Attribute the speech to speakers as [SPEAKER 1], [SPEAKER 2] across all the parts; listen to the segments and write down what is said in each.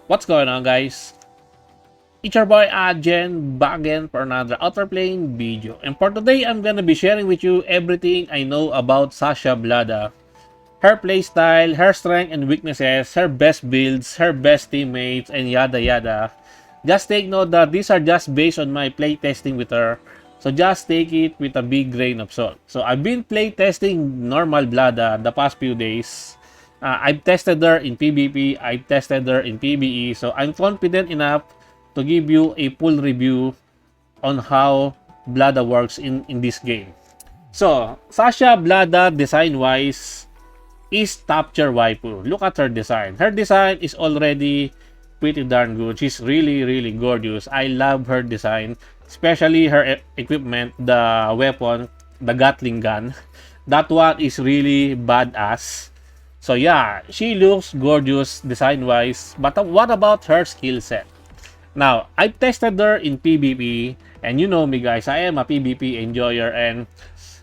[SPEAKER 1] What's going on, guys? It's your boy Jen back again for another Outerplane video. And for today, I'm gonna be sharing with you everything I know about Sasha Vlada. Her playstyle, her strength and weaknesses, her best builds, her best teammates, and yada yada. Just take note that these are just based on my playtesting with her. So just take it with a big grain of salt. So I've been playtesting normal Vlada the past few days. I've tested her in PvP, I've tested her in PvE, so I'm confident enough to give you a full review on how Vlada works in this game. So, Sasha Vlada design-wise is top tier waifu. Look at her design. Her design is already pretty darn good. She's really gorgeous. I love her design, especially her equipment, the weapon, the Gatling gun. That one is really badass. So yeah, she looks gorgeous design-wise, but what about her skill set? Now, I've tested her in PvP, and you know me guys, I am a PvP enjoyer, and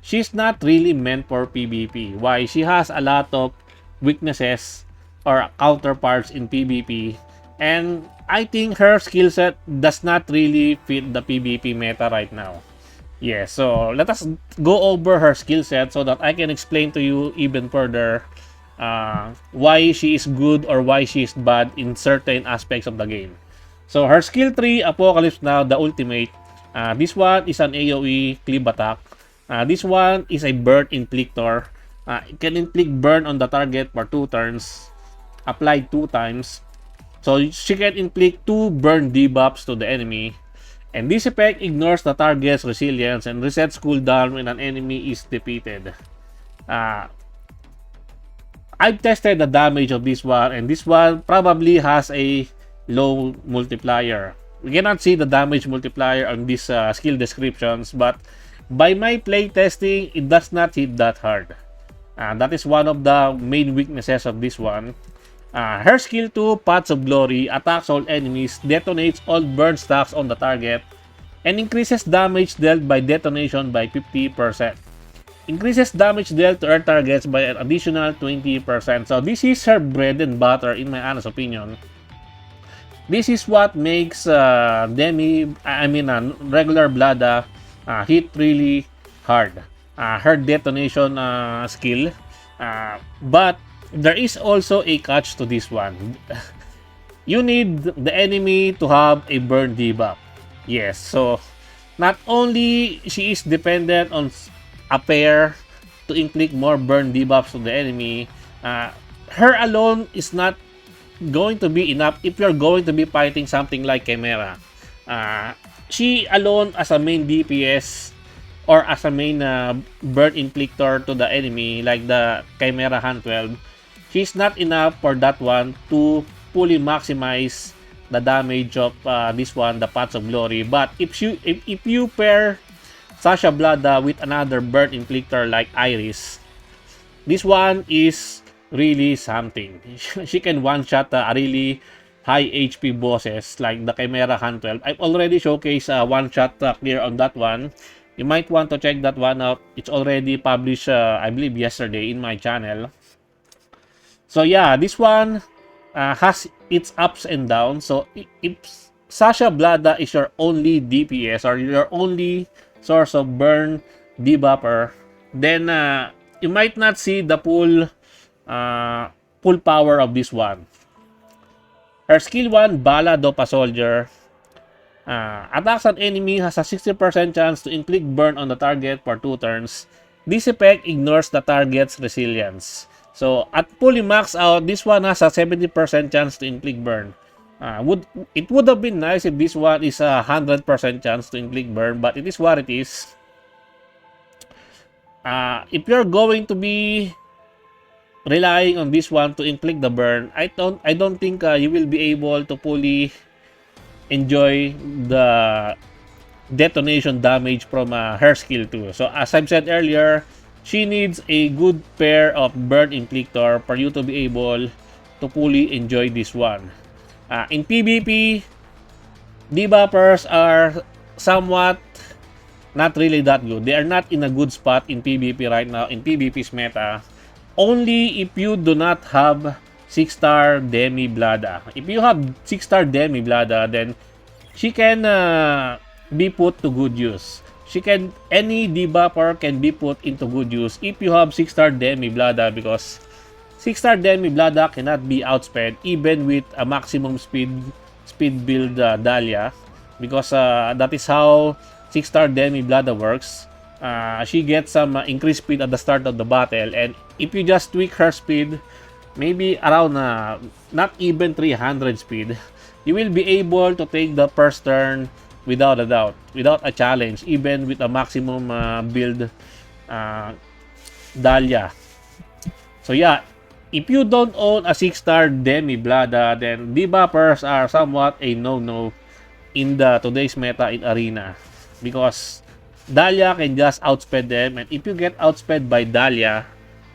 [SPEAKER 1] she's not really meant for PvP. Why? She has a lot of weaknesses or counterparts in PvP, and I think her skill set does not really fit the PvP meta right now. Yeah, so let us go over her skill set so that I can explain to you even further why she is good or why she is bad in certain aspects of the game. So her skill 3, Apocalypse Now, the ultimate. This one is an AoE cleave attack. This one is a burn inflictor. It can inflict burn on the target for 2 turns, applied 2 times. So she can inflict 2 burn debuffs to the enemy. And this effect ignores the target's resilience and resets cooldown when an enemy is defeated. I've tested the damage of this one, and this one probably has a low multiplier. We cannot see the damage multiplier on these skill descriptions, but by my play testing, it does not hit that hard. That is one of the main weaknesses of this one. Her skill 2, Paths of Glory, attacks all enemies, detonates all burn stacks on the target, and increases damage dealt by detonation by 50%. Increases damage dealt to her targets by an additional 20%. So this is her bread and butter in my honest opinion. This is what makes regular Vlada hit really hard. Her detonation skill. But there is also a catch to this one. You need the enemy to have a burn debuff. Yes, so not only she is dependent on a pair to inflict more burn debuffs to the enemy, her alone is not going to be enough if you're going to be fighting something like Chimera. She alone as a main DPS or as a main burn inflictor to the enemy like the Chimera Han 12, she's not enough for that one to fully maximize the damage of this one, the Paths of Glory. But if you pair Sasha Vlada with another burn inflictor like Iris, this one is really something. She can one-shot a really high HP bosses like the Chimera Han 12. I've already showcased a one-shot clear on that one. You might want to check that one out. It's already published, I believe, yesterday in my channel. So yeah, this one has its ups and downs. So if Sasha Vlada is your only DPS or your only source of burn debuffer, then you might not see the full power of this one. Her skill 1, Ballad of a Soldier. Attacks an enemy has a 60% chance to inflict burn on the target for 2 turns. This effect ignores the target's resilience. So at fully max out, this one has a 70% chance to inflict burn. It would have been nice if this one is a 100% chance to inflict burn, but it is what it is. If you're going to be relying on this one to inflict the burn, I don't think you will be able to fully enjoy the detonation damage from her skill 2. So as I've said earlier, she needs a good pair of burn inflictor for you to be able to fully enjoy this one. In PvP, debuffers are somewhat not really that good. They are not in a good spot in PvP right now, in PvP's meta. Only if you do not have 6-star Demi Vlada. If you have 6-star Demi Vlada, then she can be put to good use. Any debuffer can be put into good use if you have 6-star Demi Vlada, because 6-star Demi Vlada cannot be outsped even with a maximum speed build Dahlia, because that is how 6-star Demi Vlada works. She gets some increased speed at the start of the battle, and if you just tweak her speed, maybe around not even 300 speed, you will be able to take the first turn without a doubt, without a challenge, even with a maximum build Dahlia. So yeah, if you don't own a 6-star Demi Vlada, then debuffers are somewhat a no-no in the today's meta in Arena, because Dahlia can just outsped them, and if you get outsped by Dahlia,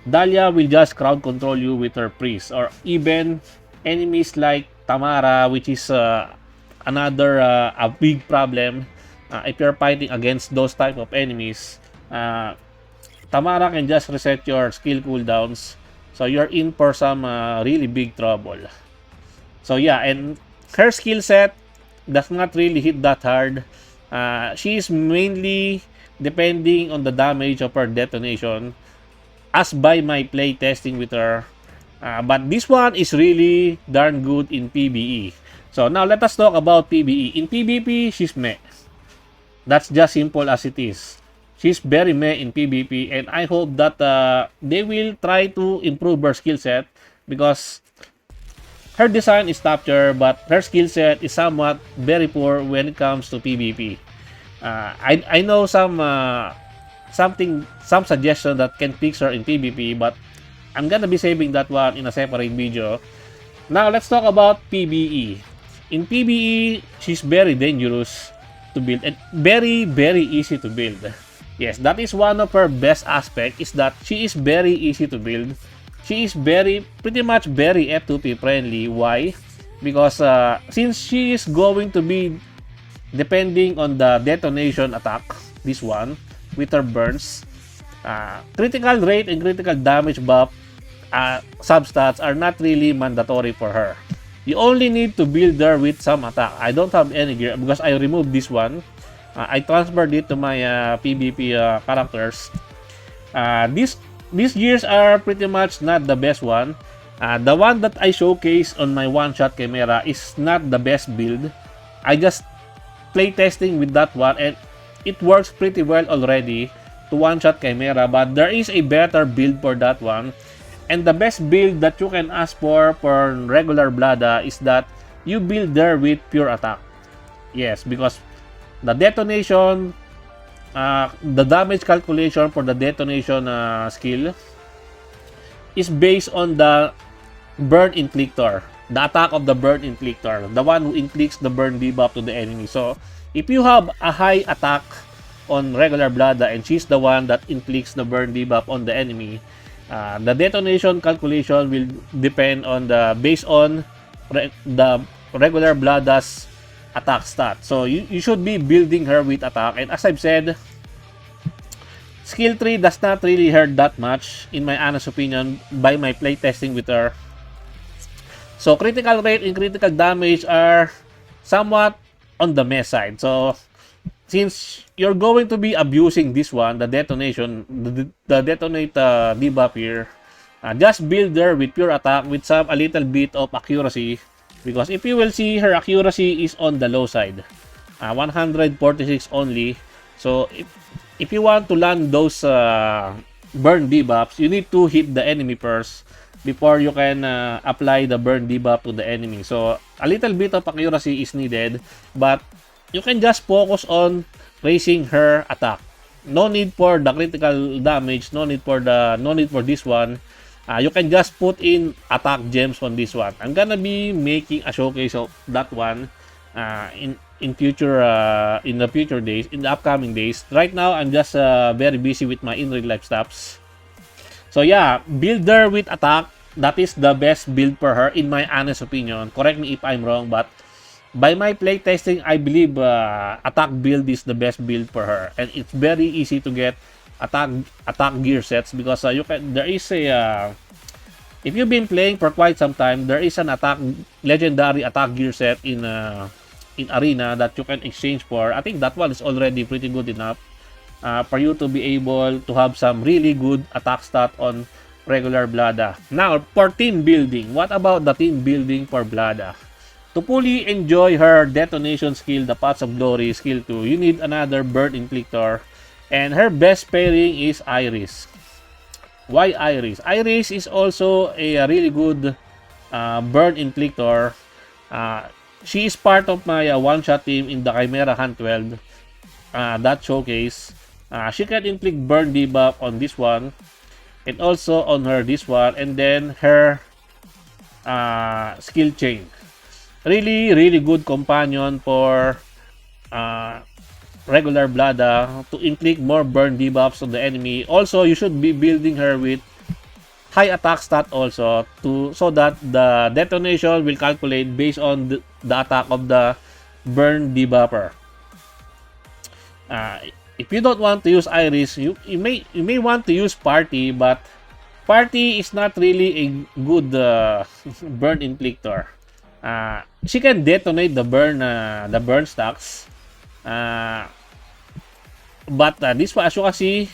[SPEAKER 1] Dahlia will just crowd control you with her priest, or even enemies like Tamara, which is another a big problem if you're fighting against those type of enemies. Tamara can just reset your skill cooldowns, so you're in for some really big trouble. So yeah, and her skill set does not really hit that hard. She is mainly depending on the damage of her detonation, as by my play testing with her. But this one is really darn good in PvE. So now let us talk about PvE. In PvP, she's meh. That's just simple as it is. She's very meh in PvP, and I hope that they will try to improve her skill set, because her design is top tier, but her skill set is somewhat very poor when it comes to PvP. I know some suggestion that can fix her in PvP, but I'm gonna be saving that one in a separate video. Now let's talk about PvE. In PvE, she's very dangerous to build and very easy to build. Yes, that is one of her best aspects, is that she is very easy to build. She is pretty much very F2P friendly. Why? Because since she is going to be depending on the detonation attack, this one, with her burns, critical rate and critical damage buff substats are not really mandatory for her. You only need to build her with some attack. I don't have any gear because I removed this one. I transferred it to my PvP characters. These gears are pretty much not the best one. The one that I showcase on my one-shot camera is not the best build. I just play testing with that one, and it works pretty well already to one-shot camera, but there is a better build for that one. And the best build that you can ask for regular Vlada is that you build there with pure attack. Yes, because the detonation, the damage calculation for the detonation skill is based on the burn inflictor, the attack of the burn inflictor, the one who inflicts the burn debuff to the enemy. So if you have a high attack on regular Vlada and she's the one that inflicts the burn debuff on the enemy, the detonation calculation will depend on based on the regular Vlada's attack stat. So you should be building her with attack, and as I've said, skill 3 does not really hurt that much in my honest opinion by my playtesting with her. So critical rate and critical damage are somewhat on the mess side. So since you're going to be abusing this one, the detonation, the detonate debuff here, just build her with pure attack with a little bit of accuracy, because if you will see, her accuracy is on the low side, 146 only. So if you want to land those burn debuffs, you need to hit the enemy first before you can apply the burn debuff to the enemy. So a little bit of accuracy is needed, but you can just focus on raising her attack. No need for the critical damage, no need for this one. You can just put in attack gems on this one. I'm gonna be making a showcase of that one in the future days, in the upcoming days. Right now, I'm just very busy with my in real life stuffs. So yeah, build her with attack. That is the best build for her in my honest opinion. Correct me if I'm wrong, but by my playtesting, I believe attack build is the best build for her, and it's very easy to get attack gear sets, because there is a If you've been playing for quite some time, there is an legendary attack gear set in Arena that you can exchange for. I think that one is already pretty good enough for you to be able to have some really good attack stat on regular Vlada. Now, for team building, what about the team building for Vlada? To fully enjoy her detonation skill, the Paths of Glory skill 2, you need another Burn Inflictor. And her best pairing is Iris. Why Iris? Iris is also a really good Burn Inflictor. She is part of my one-shot team in the Chimera Hunt 12. That showcase. She can inflict burn debuff on this one. And also on her this one. And then her skill chain. Really good companion for regular Vlada to inflict more burn debuffs on the enemy. Also, you should be building her with high attack stat also so that the detonation will calculate based on the attack of the burn debuffer. If you don't want to use Iris, you may want to use Party, but Party is not really a good burn inflictor. She can detonate the burn stacks, but this one, as you can see,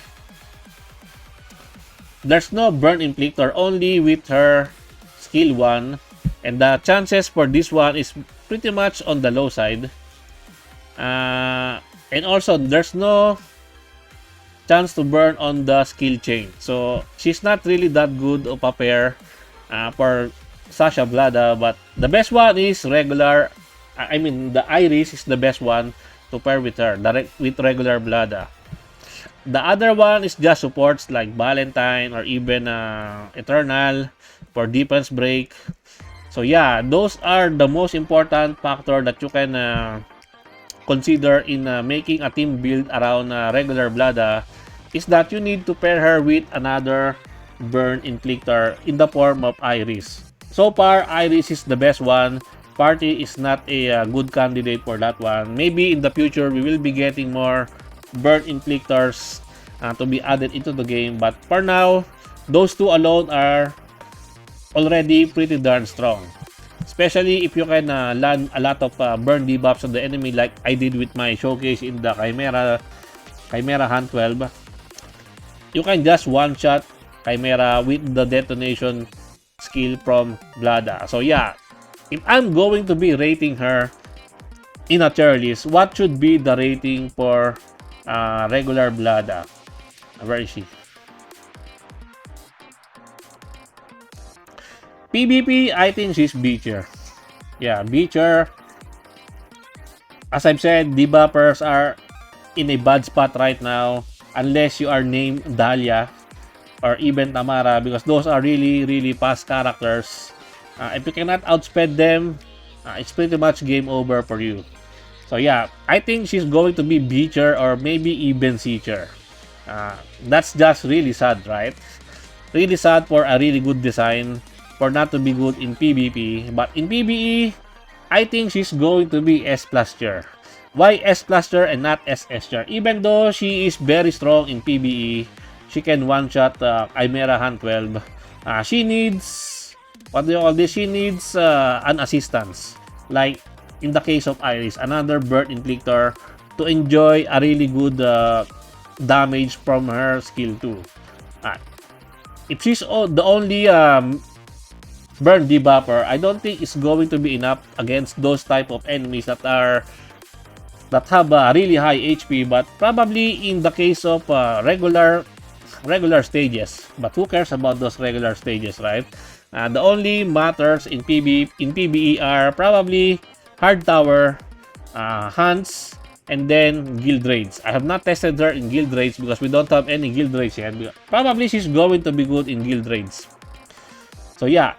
[SPEAKER 1] there's no burn inflictor, only with her skill 1, and the chances for this one is pretty much on the low side. And also, there's no chance to burn on the skill chain. So, she's not really that good of a pair for Sasha Vlada. But the best one is regular. I mean, the Iris is the best one to pair with her, with regular Vlada. The other one is just supports like Valentine or even Eternal for defense break. So, yeah, those are the most important factor that you can consider in making a team build around regular Vlada, is that you need to pair her with another burn inflictor in the form of Iris. So far, Iris is the best one. Party is not a good candidate for that one. Maybe in the future, we will be getting more burn inflictors to be added into the game. But for now, those two alone are already pretty darn strong. Especially if you can land a lot of burn debuffs on the enemy like I did with my showcase in the Chimera Hunt 12. You can just one-shot Chimera with the detonation skill from Vlada. So yeah, if I'm going to be rating her in a tier list, what should be the rating for regular Vlada? Where is she? PvP, I think she's Beecher. Yeah, Beecher. As I've said, debuffers are in a bad spot right now. Unless you are named Dahlia or even Tamara, because those are really fast characters. If you cannot outspend them, it's pretty much game over for you. So yeah, I think she's going to be Beecher or maybe even Seecher. That's just really sad, right? Really sad for a really good design for not to be good in PvP. But in PvE, I think she's going to be S+ tier. Why S+ tier and not SS tier? Even though she is very strong in PvE, she can one-shot Chimera Hunt 12. She needs, what do you call this? She needs an assistance. Like in the case of Iris, another burn inflictor to enjoy a really good damage from her skill 2. If she's the only burn debuffer, I don't think it's going to be enough against those type of enemies that have really high HP. But probably in the case of regular stages, but who cares about those regular stages, right? The only matters in PvE are probably hard tower, hunts, and then guild raids. I have not tested her in guild raids because we don't have any guild raids yet. Probably she's going to be good in guild raids. So yeah,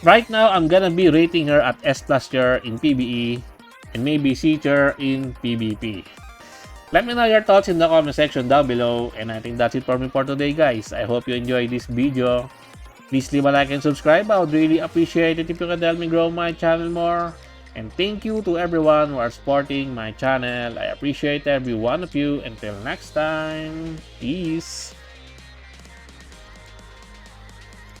[SPEAKER 1] right now I'm gonna be rating her at S+ tier in PvE and maybe C tier in PvP. Let me know your thoughts in the comment section down below, and I think that's it for me for today, guys. I hope you enjoyed this video. Please leave a like and subscribe. I would really appreciate it if you can help me grow my channel more. And thank you to everyone who are supporting my channel. I appreciate every one of you. Until next time, peace.